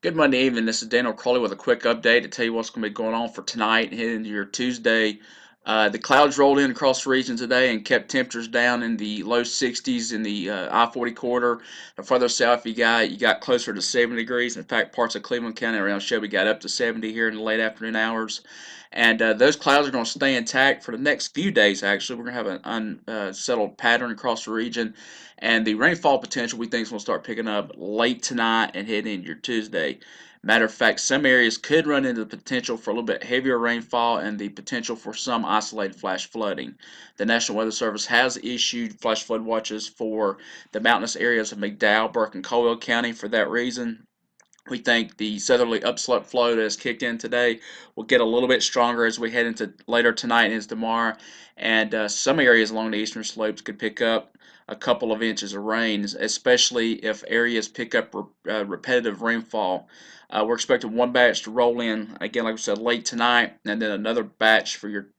Good Monday evening. This is Daniel Crowley with a quick update to tell you what's going to be going on for tonight and heading into your Tuesday. The clouds rolled in across the region today and kept temperatures down in the low 60s in the I-40 corridor. The further south you got closer to 70 degrees. In fact, parts of Cleveland County around Shelby got up to 70 here in the late afternoon hours. And those clouds are going to stay intact for the next few days. Actually, we're going to have an unsettled pattern across the region. And the rainfall potential we think is going to start picking up late tonight and heading into your Tuesday. Matter of fact, some areas could run into the potential for a little bit heavier rainfall and the potential for some isolated flash flooding. The National Weather Service has issued flash flood watches for the mountainous areas of McDowell, Burke, and Colwell County for that reason. We think the southerly upslope flow that has kicked in today will get a little bit stronger as we head into later tonight and into tomorrow. And some areas along the eastern slopes could pick up a couple of inches of rain, especially if areas pick up repetitive rainfall. We're expecting one batch to roll in, again, like I said, late tonight, and then another batch for your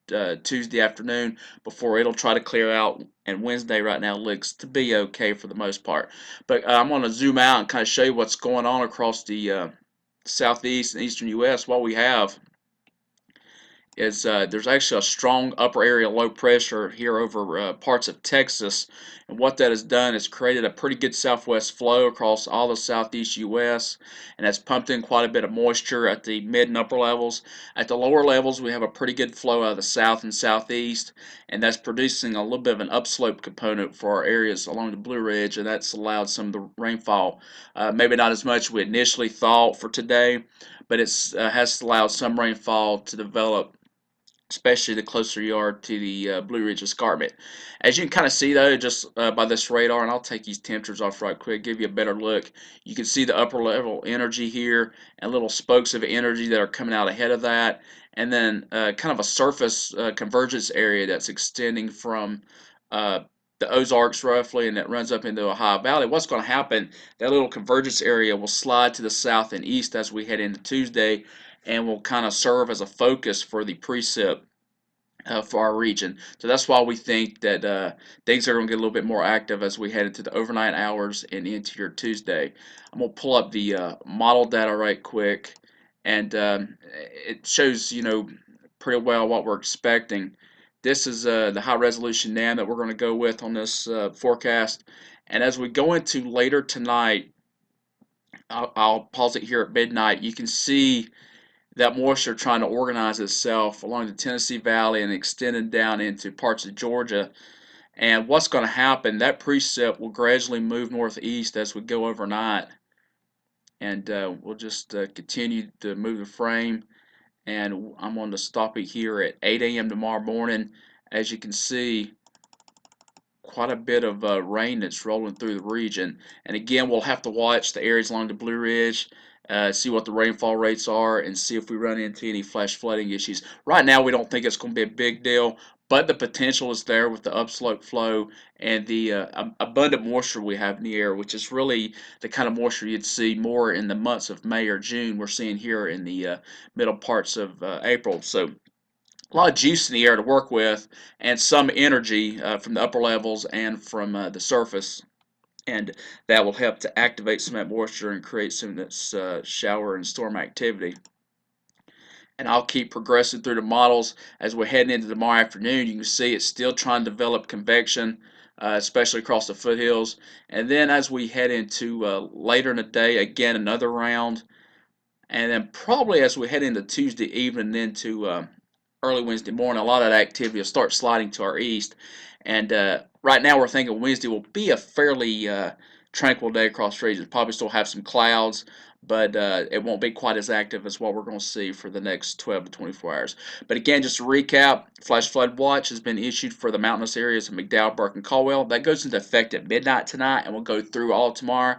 Tuesday afternoon before it'll try to clear out. And Wednesday right now looks to be okay for the most part. But I'm going to zoom out and kind of show you what's going on across the southeast and eastern U.S. What we have is there's actually a strong upper area low pressure here over parts of Texas, and what that has done is created a pretty good southwest flow across all the southeast U.S., and that's pumped in quite a bit of moisture at the mid and upper levels. At the lower levels, we have a pretty good flow out of the south and southeast, and that's producing a little bit of an upslope component for our areas along the Blue Ridge, and that's allowed some of the rainfall. Maybe not as much as we initially thought for today, but it has allowed some rainfall to develop, especially the closer you are to the Blue Ridge Escarpment. As you can kind of see though, just by this radar, and I'll take these temperatures off right quick, give you a better look. You can see the upper level energy here and little spokes of energy that are coming out ahead of that, and then kind of a surface convergence area that's extending from uh, the Ozarks roughly, and that runs up into Ohio Valley. What's going to happen, that little convergence area will slide to the south and east as we head into Tuesday, and will kind of serve as a focus for the precip for our region. So that's why we think that things are going to get a little bit more active as we head into the overnight hours and into your Tuesday. I'm going to pull up the model data right quick, and it shows, pretty well what we're expecting. This is the high resolution NAM that we're going to go with on this forecast. And as we go into later tonight, I'll pause it here at midnight. You can see that moisture trying to organize itself along the Tennessee Valley and extending down into parts of Georgia. And what's going to happen, that precip will gradually move northeast as we go overnight. And we'll just continue to move the frame. And I'm going to stop it here at 8 a.m. tomorrow morning. As you can see, quite a bit of rain that's rolling through the region. And again, we'll have to watch the areas along the Blue Ridge, see what the rainfall rates are, and see if we run into any flash flooding issues. Right now, we don't think it's going to be a big deal, but the potential is there with the upslope flow and the abundant moisture we have in the air, which is really the kind of moisture you'd see more in the months of May or June. We're seeing here in the middle parts of April. So a lot of juice in the air to work with, and some energy from the upper levels and from the surface, and that will help to activate some of that moisture and create some of this shower and storm activity. And I'll keep progressing through the models as we're heading into tomorrow afternoon. You can see it's still trying to develop convection, especially across the foothills. And then as we head into later in the day, again another round, and then probably as we head into Tuesday evening into early Wednesday morning, a lot of that activity will start sliding to our east. And right now we're thinking Wednesday will be a fairly tranquil day across the region. Probably still have some clouds, but it won't be quite as active as what we're going to see for the next 12 to 24 hours. But again, just to recap, flash flood watch has been issued for the mountainous areas of McDowell, Burke, and Caldwell. That goes into effect at midnight tonight, and we'll go through all tomorrow.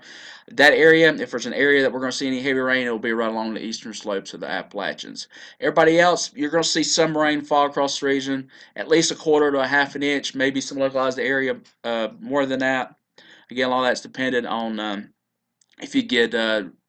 That area, if there's an area that we're going to see any heavy rain, it will be right along the eastern slopes of the Appalachians. Everybody else, you're going to see some rainfall across the region, at least a quarter to a half an inch, maybe some localized area more than that. Again, all that's dependent on if you get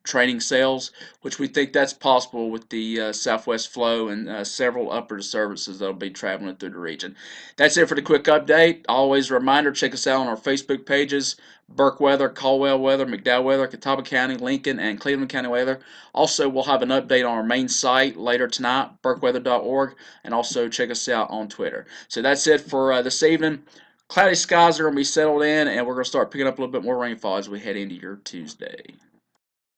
training sales, which we think that's possible with the southwest flow and several upper services that will be traveling through the region. That's it for the quick update. Always a reminder, check us out on our Facebook pages, Burke Weather, Caldwell Weather, McDowell Weather, Catawba County, Lincoln, and Cleveland County Weather. Also, we'll have an update on our main site later tonight, burkeweather.org, and also check us out on Twitter. So that's it for this evening. Cloudy skies are going to be settled in, and we're going to start picking up a little bit more rainfall as we head into your Tuesday.